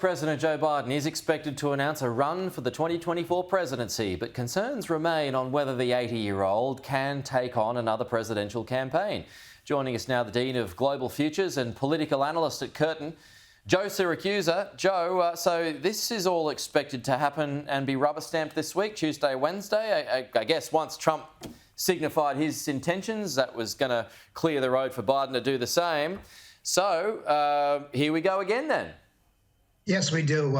President Joe Biden is expected to announce a run for the 2024 presidency, but concerns remain on whether the 80-year-old can take on another presidential campaign. Joining us now, the Dean of Global Futures and Political Analyst at Curtin, Joe Siracusa. Joe, so this is all expected to happen and be rubber-stamped this week, Tuesday, Wednesday. I guess once Trump signified his intentions, that was going to clear the road for Biden to do the same. So here we go again then. Yes, we do.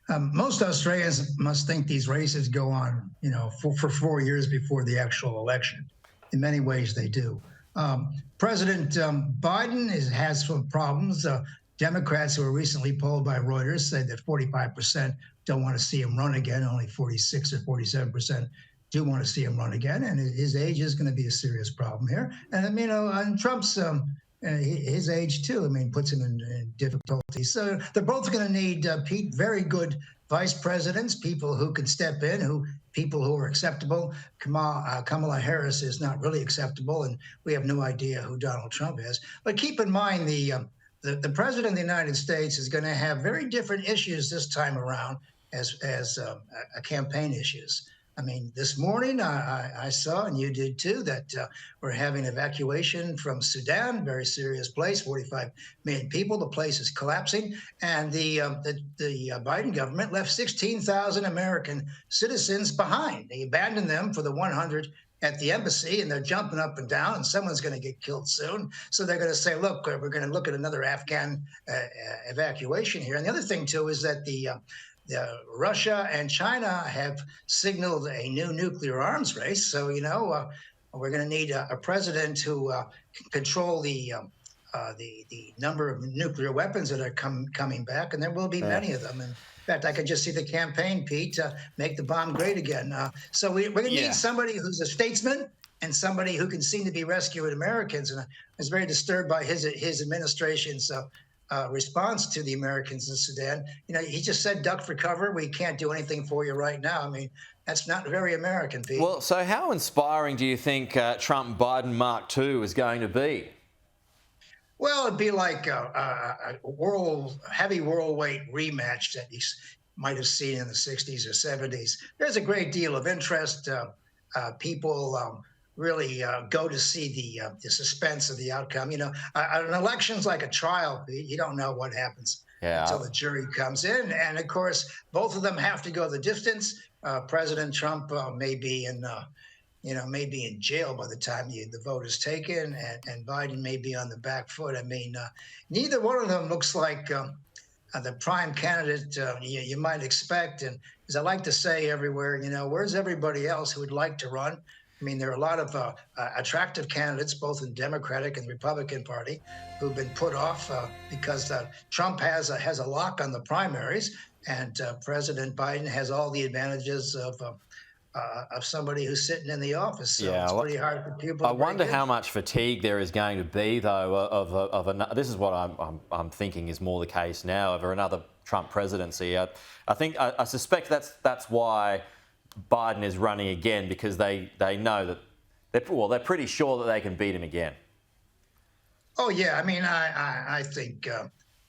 Most Australians must think these races go on, for 4 years before the actual election. In many ways, they do. President Biden has some problems. Democrats who were recently polled by Reuters say that 45% don't want to see him run again. Only 46 or 47% do want to see him run again. And his age is going to be a serious problem here. And, and Trump's his age, too, puts him in difficulty. So they're both going to need, Pete, very good vice presidents, people who can step in, people who are acceptable. Kamala Harris is not really acceptable, and we have no idea who Donald Trump is. But keep in mind, the president of the United States is going to have very different issues this time around as campaign issues. This morning I saw, and you did too, that we're having evacuation from Sudan, very serious place, 45 million people. The place is collapsing, and the Biden government left 16,000 American citizens behind. They abandoned them for the 100 at the embassy, and they're jumping up and down, and someone's going to get killed soon. So they're going to say, look, we're going to look at another Afghan evacuation here. And the other thing, too, is that Russia and China have signaled a new nuclear arms race. So, we're going to need a president who can control the number of nuclear weapons that are coming back, and there will be many of them. And in fact, I could just see the campaign, Pete, make the bomb great again. So we're going to need somebody who's a statesman and somebody who can seem to be rescuing Americans. And I was very disturbed by his administration's response to the Americans in Sudan. He just said, duck for cover. We can't do anything for you right now. That's not very American, Pete. Well, so how inspiring do you think Trump-Biden Mark II is going to be? Well, it'd be like a heavy worldweight rematch that you might have seen in the 60s or 70s. There's a great deal of interest. People really go to see the suspense of the outcome. An election's like a trial. You don't know what happens until the jury comes in. And of course, both of them have to go the distance. President Trump may be in jail by the time the vote is taken, and Biden may be on the back foot. Neither one of them looks like the prime candidate you might expect. And as I like to say everywhere, where's everybody else who would like to run? There are a lot of attractive candidates, both in Democratic and Republican Party, who've been put off because Trump has a lock on the primaries, and President Biden has all the advantages of somebody who's sitting in the office. So it's pretty hard for people. I wonder how much fatigue there is going to be, though, this is what I'm thinking is more the case now, over another Trump presidency. I suspect that's why Biden is running again, because they know that they're pretty sure that they can beat him again. Oh yeah, I think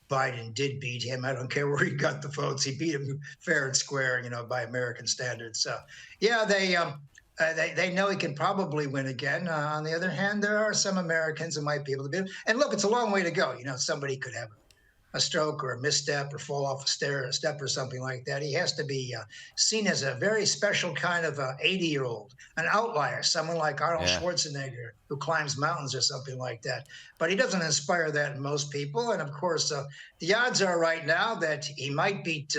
Biden did beat him. I don't care where he got the votes. He beat him fair and square, by American standards. So yeah, they know he can probably win again. On the other hand, there are some Americans who might be able to beat him. And look, it's a long way to go. Somebody could have a stroke or a misstep or fall off a step or something like that. He has to be seen as a very special kind of 80-year-old, an outlier, someone like Arnold Schwarzenegger who climbs mountains or something like that. But he doesn't inspire that in most people. And of course, the odds are right now that he might beat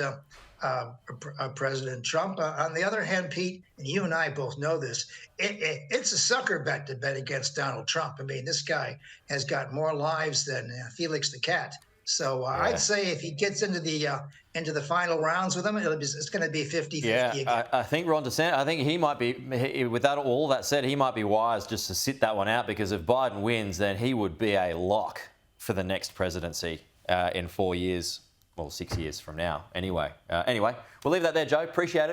President Trump. On the other hand, Pete, and you and I both know this, it's a sucker bet to bet against Donald Trump. this guy has got more lives than Felix the cat. So I'd say if he gets into the final rounds with him, it's going to be 50-50 again. I think Ron DeSantis, I think he might be, with all that said, he might be wise just to sit that one out, because if Biden wins, then he would be a lock for the next presidency in 4 years, well, 6 years from now. Anyway, we'll leave that there, Joe. Appreciate it.